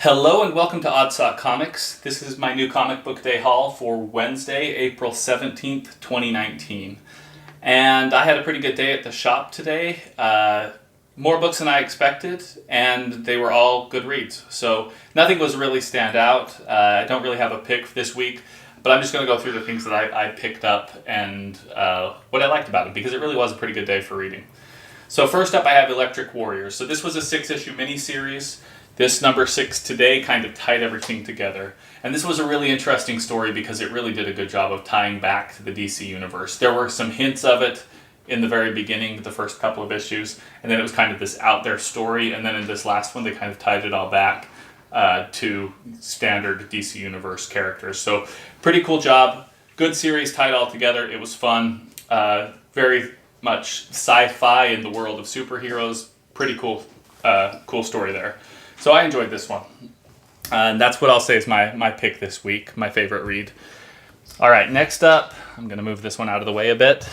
Hello and welcome to Odd Sock Comics. This is my new comic book day haul for Wednesday, April 17th, 2019. And I had a pretty good day at the shop today. More books than I expected, and they were all good reads. So nothing was really stand out. I don't really have a pick this week, but I'm just going to go through the things that I picked up and what I liked about it, because it really was a pretty good day for reading. So first up I have Electric Warriors. So this was a 6-issue miniseries. This number 6 today kind of tied everything together. And this was a really interesting story because it really did a good job of tying back to the DC universe. There were some hints of it in the very beginning, the first couple of issues, and then it was kind of this out there story, and then in this last one they kind of tied it all back to standard DC universe characters. So pretty cool job. Good series, tied all together. It was fun. Very much sci-fi in the world of superheroes. Pretty cool, cool story there. So I enjoyed this one. And that's what I'll say is my pick this week, my favorite read. All right, next up, I'm going to move this one out of the way a bit.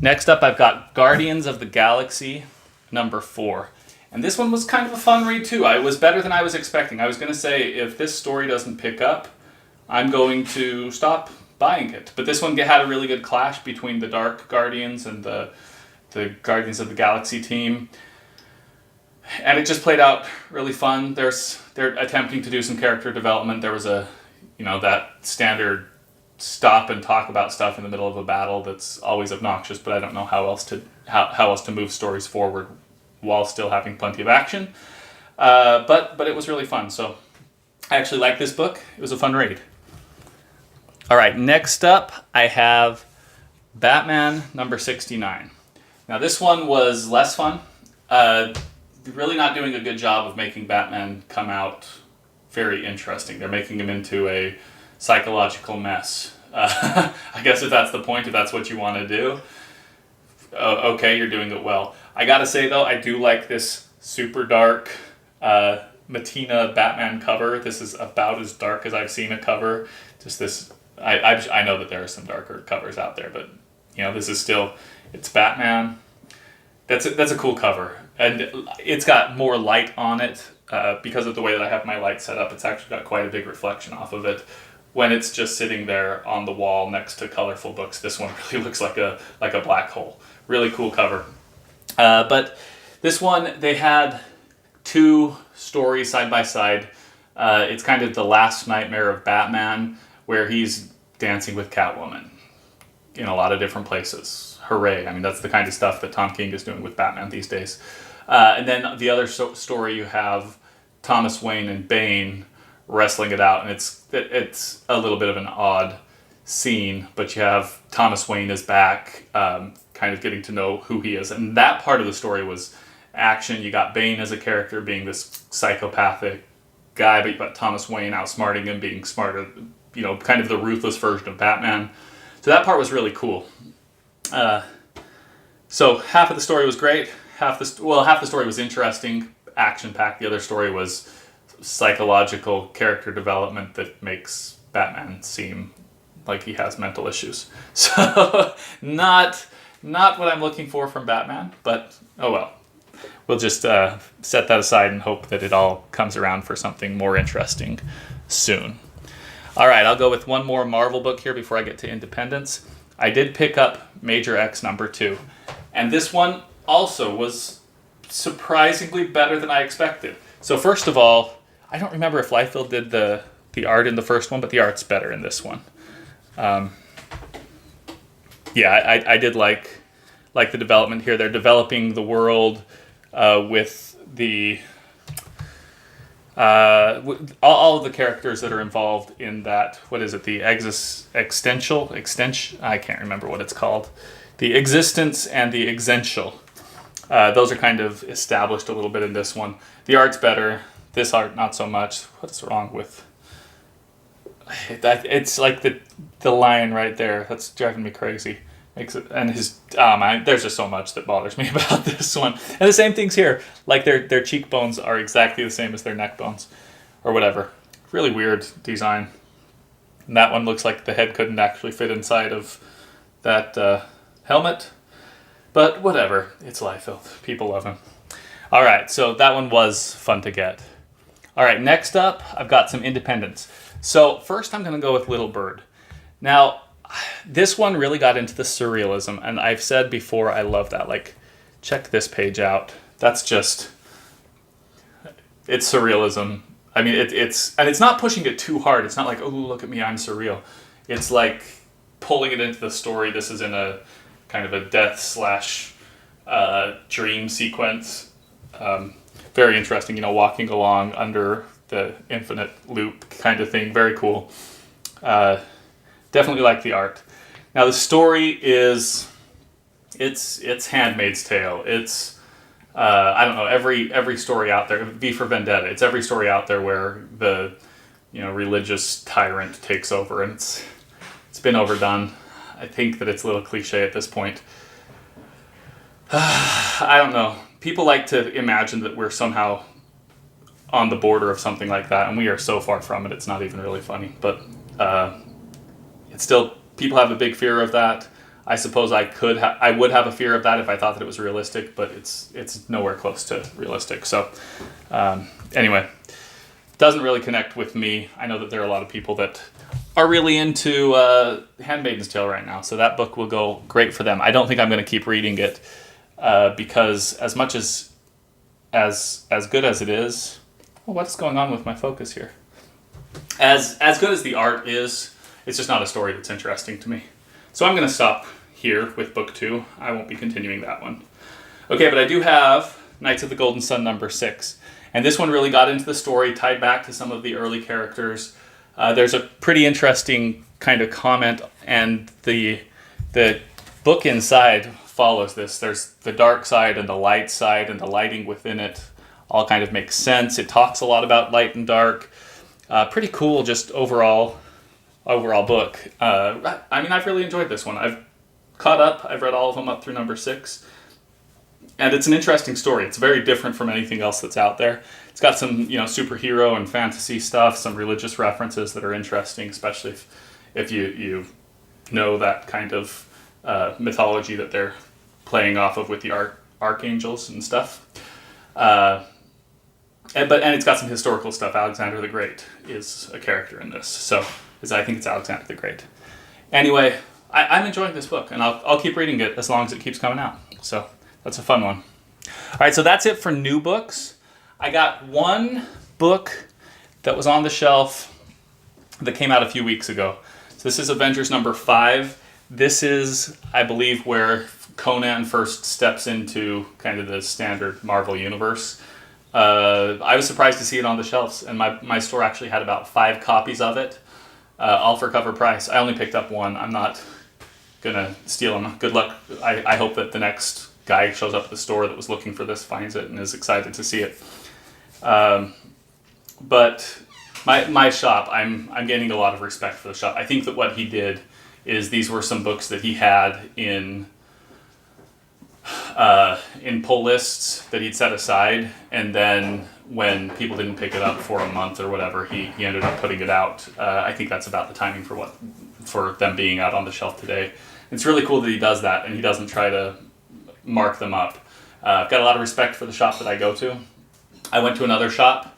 Next up, I've got Guardians of the Galaxy, number 4. And this one was kind of a fun read, too. It was better than I was expecting. I was going to say, if this story doesn't pick up, I'm going to stop buying it. But this one had a really good clash between the Dark Guardians and the Guardians of the Galaxy team. And it just played out really fun. They're attempting to do some character development. There was that standard stop and talk about stuff in the middle of a battle that's always obnoxious, but I don't know how else to move stories forward while still having plenty of action. But it was really fun. So I actually liked this book. It was a fun read. All right, next up I have Batman number 69. Now this one was less fun. Really not doing a good job of making Batman come out very interesting. They're making him into a psychological mess. I guess if that's the point, if that's what you want to do, okay, you're doing it well. I gotta say though, I do like this super dark Matina Batman cover. This is about as dark as I've seen a cover. Just this, I know that there are some darker covers out there, but this is still, it's Batman. That's a cool cover. And it's got more light on it because of the way that I have my light set up. It's actually got quite a big reflection off of it. When it's just sitting there on the wall next to colorful books, this one really looks like a black hole. Really cool cover. But this one, they had 2 stories side by side. It's kind of the last nightmare of Batman, where he's dancing with Catwoman in a lot of different places. Hooray. I mean, that's the kind of stuff that Tom King is doing with Batman these days. And then the other story, you have Thomas Wayne and Bane wrestling it out, and it's a little bit of an odd scene, but you have Thomas Wayne is back, kind of getting to know who he is. And that part of the story was action. You got Bane as a character being this psychopathic guy, but you got Thomas Wayne outsmarting him, being smarter, kind of the ruthless version of Batman. So that part was really cool. So half of the story was great. Half the story was interesting, action-packed. The other story was psychological character development that makes Batman seem like he has mental issues. So not what I'm looking for from Batman, but oh well. We'll just set that aside and hope that it all comes around for something more interesting soon. All right, I'll go with one more Marvel book here before I get to Independence. I did pick up Major X number 2, and this one also was surprisingly better than I expected. So first of all, I don't remember if Liefeld did the art in the first one, but the art's better in this one. I did like the development here. They're developing the world with the all of the characters that are involved in that, what is it, the extension, I can't remember what it's called. The existence and the essential. Those are kind of established a little bit in this one. The art's better. This art, not so much. What's wrong with that? It's like the line right there. That's driving me crazy. Makes it, and his there's just so much that bothers me about this one. And the same things here. Like their cheekbones are exactly the same as their neck bones, or whatever. Really weird design. And that one looks like the head couldn't actually fit inside of that helmet. But whatever. It's Liefeld. People love him. All right, so that one was fun to get. All right, next up, I've got some independents. So first I'm going to go with Little Bird. Now, this one really got into the surrealism, and I've said before I love that. Like, check this page out. That's just, it's surrealism. I mean, it's not pushing it too hard. It's not like, oh, look at me, I'm surreal. It's like pulling it into the story. This is in a kind of a death slash dream sequence. Very interesting, walking along under the infinite loop kind of thing. Very cool. Definitely like the art. Now the story is, it's Handmaid's Tale. It's I don't know, every story out there. V for Vendetta. It's every story out there where the religious tyrant takes over, and it's been overdone. I think that it's a little cliche at this point. I don't know. People like to imagine that we're somehow on the border of something like that, and we are so far from it, it's not even really funny. But it's still, people have a big fear of that. I suppose I would have a fear of that if I thought that it was realistic, but it's nowhere close to realistic. So anyway, doesn't really connect with me. I know that there are a lot of people that are really into Handmaid's Tale right now, so that book will go great for them. I don't think I'm going to keep reading it. Because as much as good as it is, what's going on with my focus here? As good as the art is, it's just not a story that's interesting to me. So I'm going to stop here with book 2. I won't be continuing that one. Okay, but I do have Knights of the Golden Sun number 6. And this one really got into the story, tied back to some of the early characters. There's a pretty interesting kind of comment, and the book inside follows this. There's the dark side and the light side, and the lighting within it all kind of makes sense. It talks a lot about light and dark. Pretty cool, just overall book. I mean, I've really enjoyed this one. I've caught up. I've read all of them up through number 6. And it's an interesting story. It's very different from anything else that's out there. It's got some, superhero and fantasy stuff, some religious references that are interesting, especially if you know that kind of mythology that they're playing off of with the archangels and stuff. And it's got some historical stuff. Alexander the Great is a character in this, so I think it's Alexander the Great. Anyway, I'm enjoying this book, and I'll keep reading it as long as it keeps coming out. So that's a fun one. All right, so that's it for new books. I got one book that was on the shelf that came out a few weeks ago. So this is Avengers number 5. This is, I believe, where Conan first steps into kind of the standard Marvel universe. I was surprised to see it on the shelves, and my store actually had about 5 copies of it, all for cover price. I only picked up one. I'm not going to steal them. Good luck. I hope that the next guy shows up at the store that was looking for this finds it and is excited to see it. But my shop, I'm gaining a lot of respect for the shop. I think that what he did is these were some books that he had in pull lists that he'd set aside, and then when people didn't pick it up for a month or whatever, he ended up putting it out. I think that's about the timing for them being out on the shelf today. It's really cool that he does that, and he doesn't try to mark them up. I've got a lot of respect for the shop that I go to. I went to another shop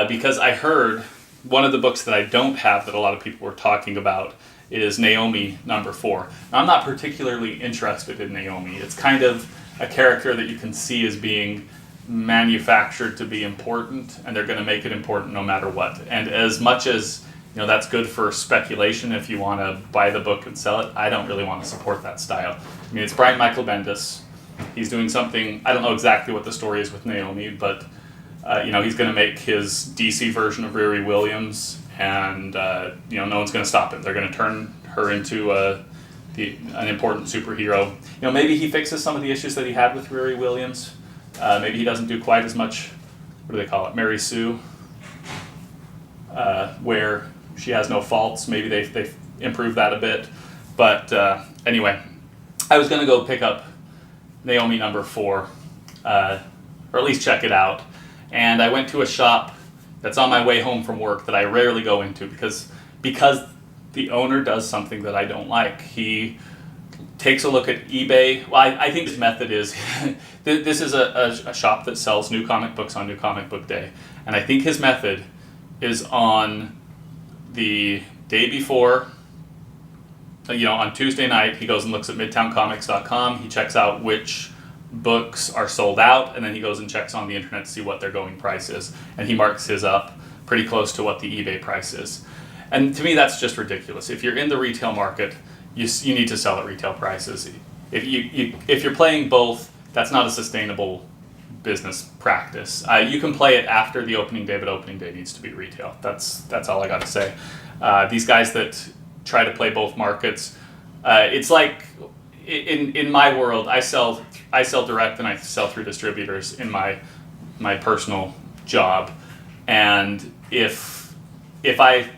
because I heard one of the books that I don't have that a lot of people were talking about is Naomi number 4. Now, I'm not particularly interested in Naomi. It's kind of a character that you can see as being manufactured to be important, and they're going to make it important no matter what. And as much as that's good for speculation if you want to buy the book and sell it, I don't really want to support that style. I mean, it's Brian Michael Bendis. He's doing something, I don't know exactly what the story is with Naomi, but he's going to make his DC version of Riri Williams, and no one's going to stop it. They're going to turn her into an important superhero. Maybe he fixes some of the issues that he had with Riri Williams. Maybe he doesn't do quite as much, what do they call it, Mary Sue, where she has no faults. Maybe they've improved that a bit. But anyway, I was going to go pick up Naomi number 4, or at least check it out. And I went to a shop that's on my way home from work that I rarely go into because the owner does something that I don't like. He takes a look at eBay. Well, I think his method is, this is a shop that sells new comic books on New Comic Book Day. And I think his method is on the day before, on Tuesday night, he goes and looks at midtowncomics.com. He checks out which books are sold out, and then he goes and checks on the internet to see what their going price is. And he marks his up pretty close to what the eBay price is. And to me, that's just ridiculous. If you're in the retail market, you need to sell at retail prices. If you're playing both, that's not a sustainable business practice. You can play it after the opening day, but opening day needs to be retail. That's all I got to say. These guys that try to play both markets, it's like in my world, I sell direct and I sell through distributors in my personal job, and if I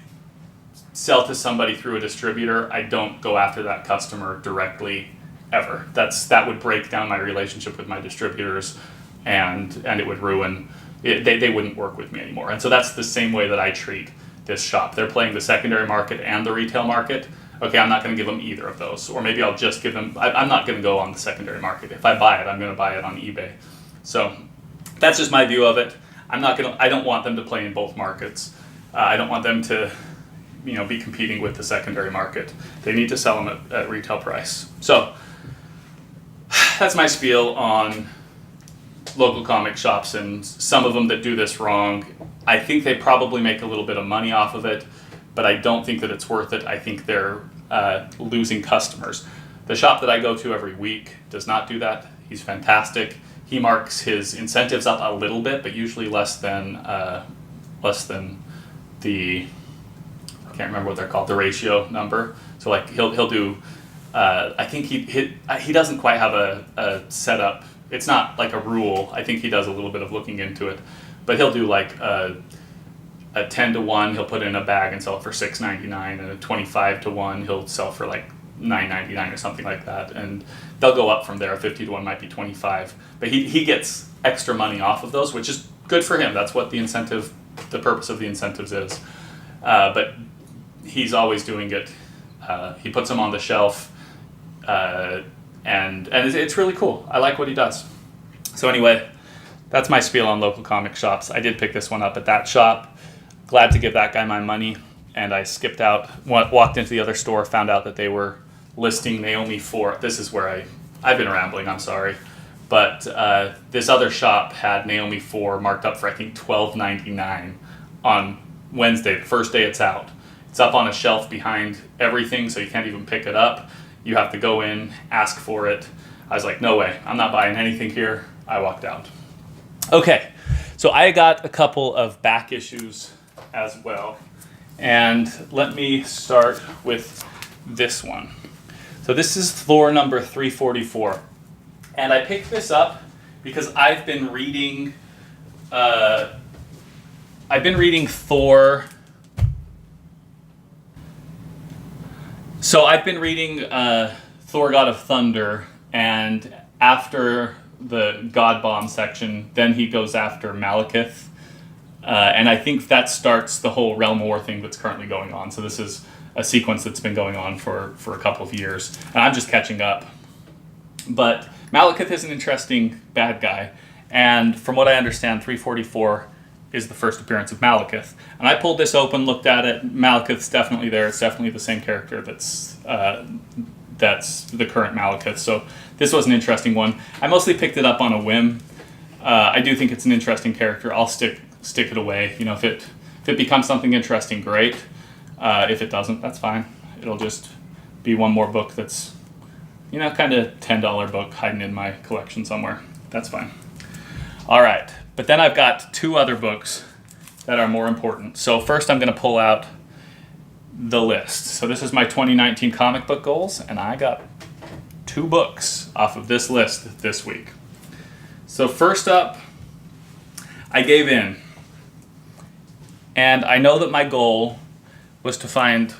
sell to somebody through a distributor, I don't go after that customer directly ever. That would break down my relationship with my distributors, and it would ruin it. They wouldn't work with me anymore. And so that's the same way that I treat this shop. They're playing the secondary market and the retail market. Okay, I'm not going to give them either of those, or maybe I'll just give them. I'm not going to go on the secondary market. If I buy it, I'm going to buy it on eBay. So that's just my view of it. I don't want them to play in both markets. I don't want them to, be competing with the secondary market. They need to sell them at retail price. So that's my spiel on local comic shops, and some of them that do this wrong. I think they probably make a little bit of money off of it, but I don't think that it's worth it. I think they're losing customers. The shop that I go to every week does not do that. He's fantastic. He marks his incentives up a little bit, but usually less than the, I can't remember what they're called, the ratio number. So like he'll do, I think he doesn't quite have a setup. It's not like a rule. I think he does a little bit of looking into it, but he'll do like a 10-to-1. He'll put it in a bag and sell it for $6.99, and a 25-to-1 he'll sell for like $9.99 or something like that. And they'll go up from there. A 50-to-1 might be 25, but he gets extra money off of those, which is good for him. That's what the purpose of the incentives is. But he's always doing it. He puts them on the shelf, and it's really cool. I like what he does. So anyway, that's my spiel on local comic shops. I did pick this one up at that shop. Glad to give that guy my money, and I skipped out, walked into the other store, found out that they were listing Naomi 4. This is where I've been rambling, I'm sorry. But this other shop had Naomi 4 marked up for, I think, $12.99 on Wednesday, the first day it's out. It's up on a shelf behind everything, so you can't even pick it up. You have to go in, ask for it. I was like, no way, I'm not buying anything here. I walked out. Okay, so I got a couple of back issues as well. And let me start with this one. So this is Thor number 344. And I picked this up because I've been reading Thor. So I've been reading Thor God of Thunder, and after the God Bomb section, then he goes after Malekith. And I think that starts the whole Realm War thing that's currently going on. So this is a sequence that's been going on for a couple of years. And I'm just catching up. But Malekith is an interesting bad guy. And from what I understand, 344 is the first appearance of Malekith. And I pulled this open, looked at it. Malekith's definitely there. It's definitely the same character that's the current Malekith. So this was an interesting one. I mostly picked it up on a whim. I do think it's an interesting character. I'll stick it away. If it becomes something interesting, great. If it doesn't, that's fine. It'll just be one more book that's, kind of $10 book hiding in my collection somewhere. That's fine. All right, but then I've got two other books that are more important. So first I'm going to pull out the list. So this is my 2019 comic book goals, and I got 2 books off of this list this week. So first up, I gave in. And I know that my goal was to find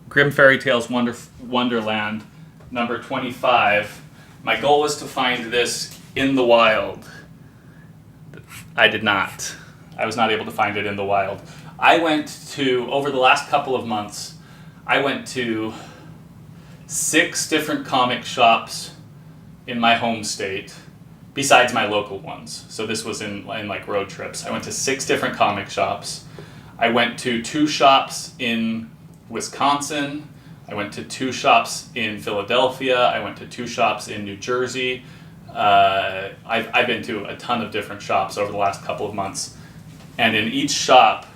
Grimm Fairy Tales Wonderland number 25. My goal was to find this in the wild. I did not. I was not able to find it in the wild. I went to, over the last couple of months, I went to 6 different comic shops in my home state, besides my local ones. So this was in like road trips. I went to 6 different comic shops. I went to 2 shops in Wisconsin. I went to 2 shops in Philadelphia. I went to 2 shops in New Jersey. I've been to a ton of different shops over the last couple of months. And in each shop,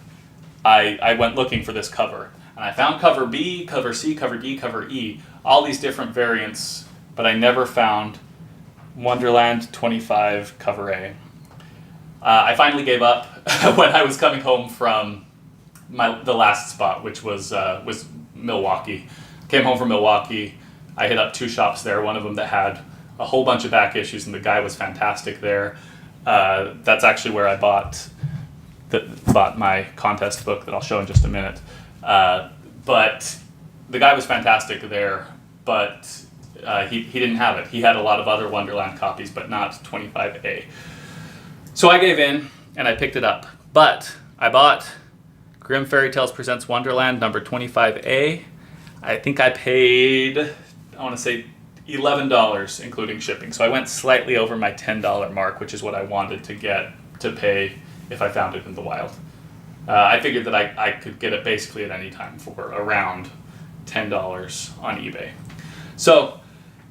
I went looking for this cover. And I found cover B, cover C, cover D, cover E, all these different variants, but I never found Wonderland 25 cover A. I finally gave up when I was coming home from the last spot, which was Milwaukee. Came home from Milwaukee. I hit up 2 shops there, one of them that had a whole bunch of back issues, and the guy was fantastic there. That's actually where I bought my contest book that I'll show in just a minute. But the guy was fantastic there, but he didn't have it. He had a lot of other Wonderland copies, but not 25A. So I gave in, and I picked it up. But I bought Grimm Fairy Tales Presents Wonderland number 25A. I think I paid, I want to say, $11, including shipping. So I went slightly over my $10 mark, which is what I wanted to pay if I found it in the wild. I figured that I could get it basically at any time for around $10 on eBay. So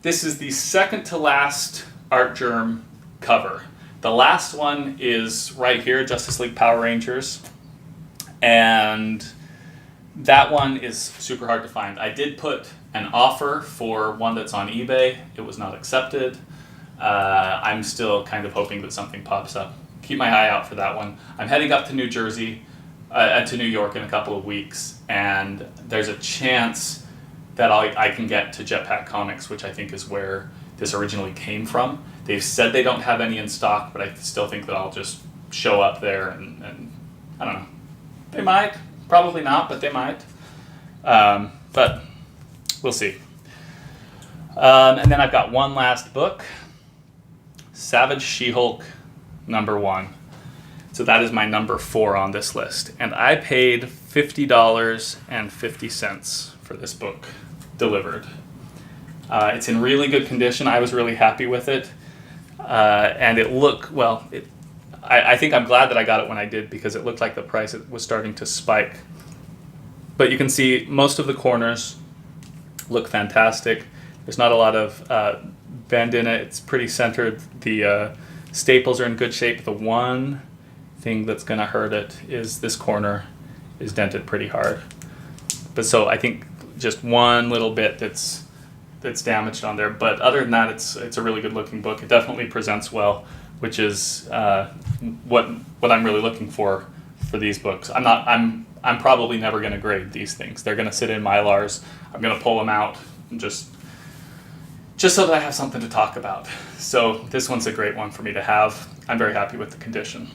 this is the second to last Art Germ cover. The last one is right here, Justice League Power Rangers. And that one is super hard to find. I did put an offer for one that's on eBay. It was not accepted. I'm still kind of hoping that something pops up. Keep my eye out for that one. I'm heading up to New Jersey, to New York in a couple of weeks, and there's a chance that I can get to Jetpack Comics, which I think is where this originally came from. They've said they don't have any in stock, but I still think that I'll just show up there and I don't know. They might. Probably not, but they might. But we'll see. And then I've got one last book, Savage She-Hulk #1. So that is my number 4 on this list. And I paid $50.50 for this book delivered. It's in really good condition. I was really happy with it. And it looked, well, I think I'm glad that I got it when I did, because it looked like the price was starting to spike. But you can see most of the corners look fantastic. There's not a lot of bend in it. It's pretty centered. The staples are in good shape. The one thing that's going to hurt it is this corner is dented pretty hard. But so I think just one little bit that's damaged on there. But other than that, it's a really good looking book. It definitely presents well, which is what I'm really looking for these books. I'm probably never going to grade these things. They're going to sit in Mylars. I'm going to pull them out and just so that I have something to talk about. So this one's a great one for me to have. I'm very happy with the condition.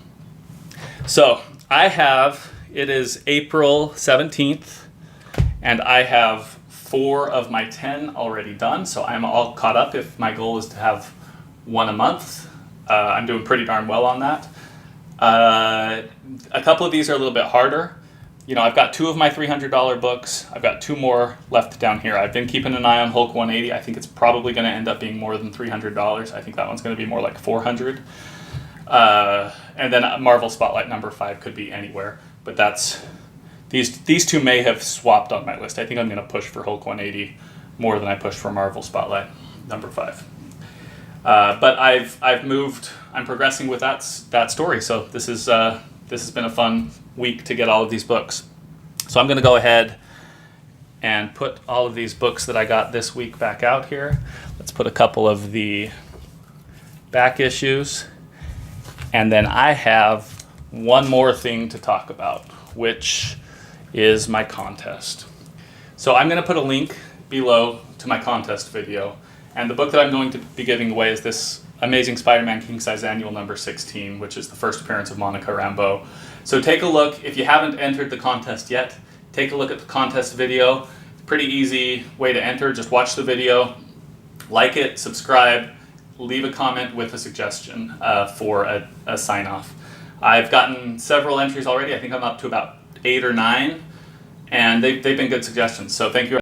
So it is April 17th, and I have 4 of my 10 already done, so I'm all caught up. If my goal is to have 1 a month, I'm doing pretty darn well on that. A couple of these are a little bit harder. You know, I've got 2 of my $300 books. I've got 2 more left down here. I've been keeping an eye on Hulk 180. I think it's probably going to end up being more than $300. I think that one's going to be more like $400. And then Marvel Spotlight #5 could be anywhere. But these 2 may have swapped on my list. I think I'm going to push for Hulk 180 more than I push for Marvel Spotlight #5. But I've moved. I'm progressing with that story. So this has been a fun week to get all of these books. So I'm going to go ahead and put all of these books that I got this week back out here. Let's put a couple of the back issues. And then I have one more thing to talk about, which is my contest. So I'm going to put a link below to my contest video. And the book that I'm going to be giving away is this Amazing Spider-Man King Size Annual #16, which is the first appearance of Monica Rambeau. So take a look. If you haven't entered the contest yet, take a look at the contest video. Pretty easy way to enter. Just watch the video, like it, subscribe, leave a comment with a suggestion for a sign-off. I've gotten several entries already. I think I'm up to about 8 or 9, and they've been good suggestions. So thank you.